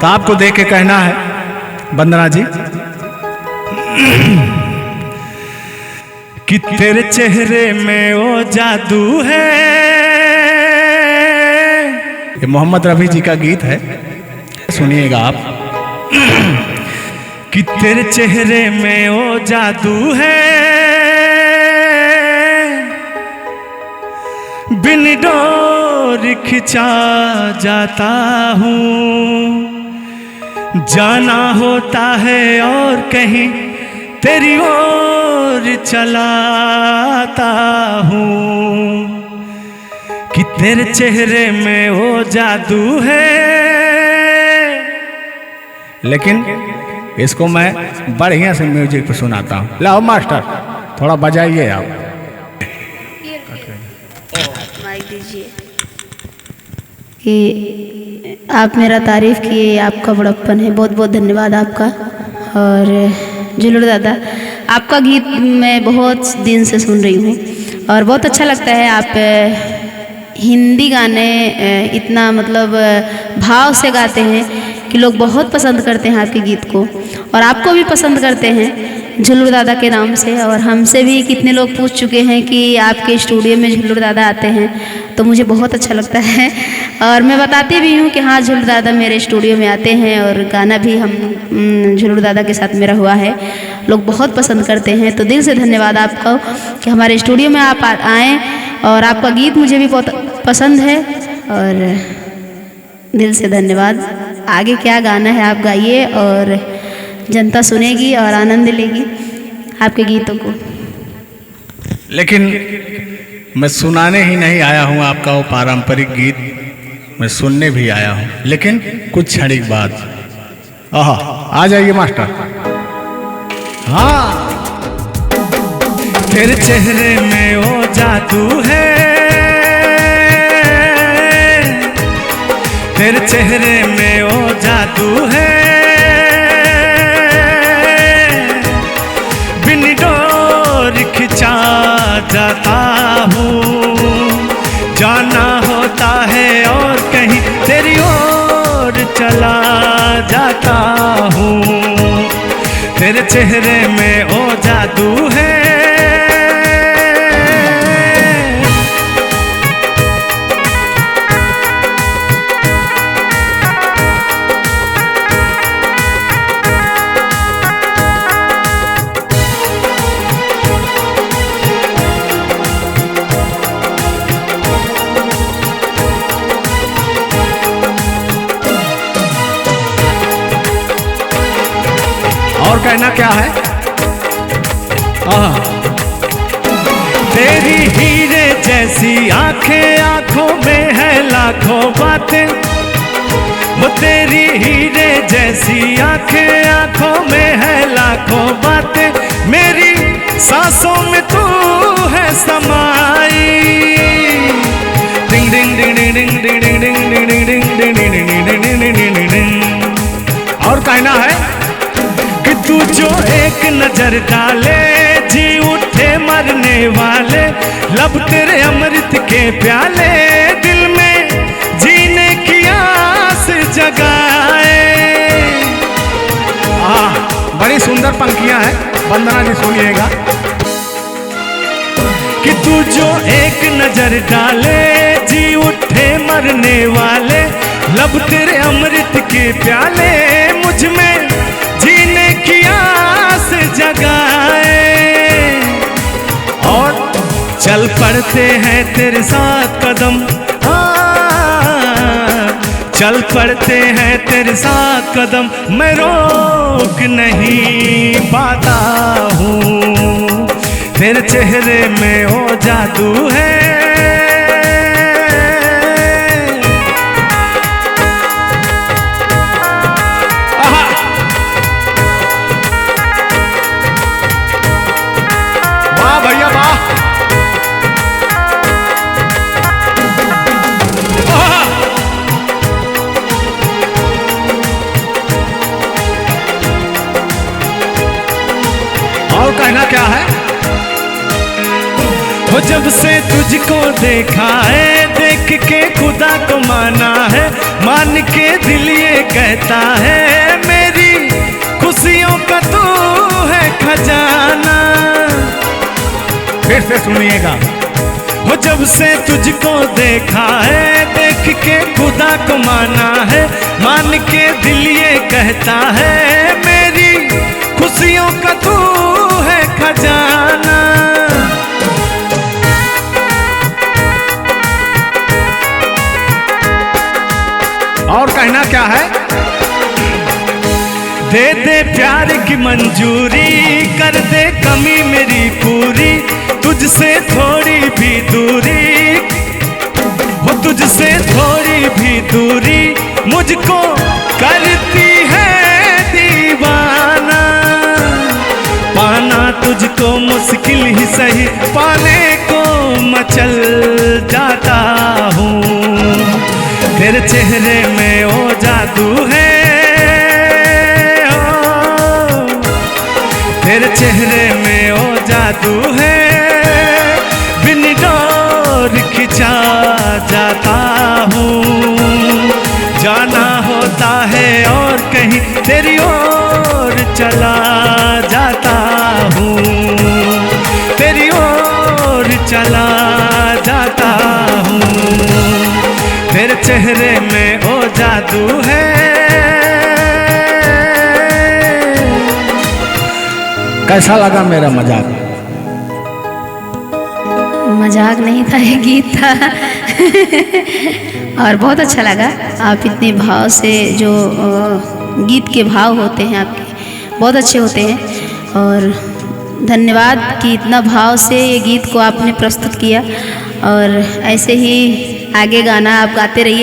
तो आपको देख के कहना है वंदना जी कि तेरे चेहरे में वो जादू है। ये मोहम्मद रफी जी का गीत है, सुनिएगा आप। कि तेरे चेहरे में वो जादू है, बिन डोर खिंचा जाता हूँ, जाना होता है और कहीं तेरी ओर चलाता हूँ। कि तेरे चेहरे में वो जादू है। लेकिन इसको मैं बढ़िया से म्यूजिक पे सुनाता हूँ। लाओ मास्टर थोड़ा बजाइए आप। माइक दीजिए। कि आप मेरा तारीफ़ किए, आपका बड़प्पन है, बहुत बहुत धन्यवाद आपका। और जुलूर दादा, आपका गीत मैं बहुत दिन से सुन रही हूँ और बहुत अच्छा लगता है। आप हिंदी गाने इतना मतलब भाव से गाते हैं कि लोग बहुत पसंद करते हैं आपके गीत को, और आपको भी पसंद करते हैं जुलूर दादा के नाम से। और हमसे भी कितने लोग पूछ चुके हैं कि आपके स्टूडियो में जुलूर दादा आते हैं, तो मुझे बहुत अच्छा लगता है। और मैं बताती भी हूँ कि हाँ, जुलूर दादा मेरे स्टूडियो में आते हैं और गाना भी हम जुलूर दादा के साथ मेरा हुआ है। लोग बहुत पसंद करते हैं, तो दिल से धन्यवाद आपका कि हमारे स्टूडियो में आप आएँ। और आपका गीत मुझे भी बहुत पसंद है और दिल से धन्यवाद। आगे क्या गाना है आप गाइए और जनता सुनेगी और आनंद लेगी आपके गीतों को। लेकिन मैं सुनाने ही नहीं आया हूँ आपका वो पारंपरिक गीत, मैं सुनने भी आया हूँ। लेकिन कुछ क्षणिक बाद आ जाइए मास्टर। हाँ, तेरे चेहरे में वो जादू है, तेरे चेहरे में वो जादू है, बिन डोर खिंचा जाता हूँ, जाना होता है और कहीं तेरी ओर चला जाता हूँ। तेरे चेहरे में वो जादू है। और कहना क्या है? तेरी हीरे जैसी आंखें, आंखों में है लाखों बातें। वो तेरी हीरे जैसी आंखें, आंखों में है लाखों बातें। मेरी सांसों में तू है समाई। डिंग डिंग डिंग डिंग डिंग डिंग डिंग डिंग डिंग डिंग डिंग डिंग डिंग डिंग। और कहना है कि तू जो एक नजर डाले जी उठे मरने वाले। लब तेरे अमृत के प्याले, दिल में जीने की आस जगाए। बड़ी सुंदर पंक्तियां हैं, वंदना जी सुनिएगा। कि तू जो एक नजर डाले जी उठे मरने वाले। लब तेरे अमृत के प्याले, मुझ में जीने की आस जगाए। और चल पड़ते हैं तेरे साथ कदम, चल पड़ते हैं तेरे साथ कदम। मैं रोक नहीं पाता हूँ, तेरे चेहरे में वो जादू है। भैया वाह, और कहना क्या है? वो जब से तुझको देखा है, देख के खुद खुदा को माना है, मान के दिल ये कहता है, मेरी खुशियों का तू है खजाना। फिर से सुनिएगा। वो जब से तुझको देखा है, देख के खुदा को माना है, मान के दिल ये कहता है, मेरी खुशियों का तू है खजाना। और कहना क्या है? दे दे प्यार की मंजूरी, कर दे कमी मेरी पूरी, तुझसे थोड़ी भी दूरी, वो तुझसे थोड़ी भी दूरी मुझको करती है दीवाना। पाना तुझको मुश्किल ही सही, पाने को मचल जाता हूँ। तेरे चेहरे में ओ जादू है, तेरे चेहरे में ओ जादू है, बिन डोर खिंचा जाता हूँ। जाना होता है और कहीं तेरी ओर चला जाता हूँ, तेरी ओर चला जाता हूँ। तेरे चेहरे में ओ जादू है। कैसा लगा मेरा मजाक? मजाक नहीं था, ये गीत था। और बहुत अच्छा लगा। आप इतने भाव से जो गीत के भाव होते हैं आपके बहुत अच्छे होते हैं, और धन्यवाद कि इतना भाव से ये गीत को आपने प्रस्तुत किया। और ऐसे ही आगे गाना आप गाते रहिए।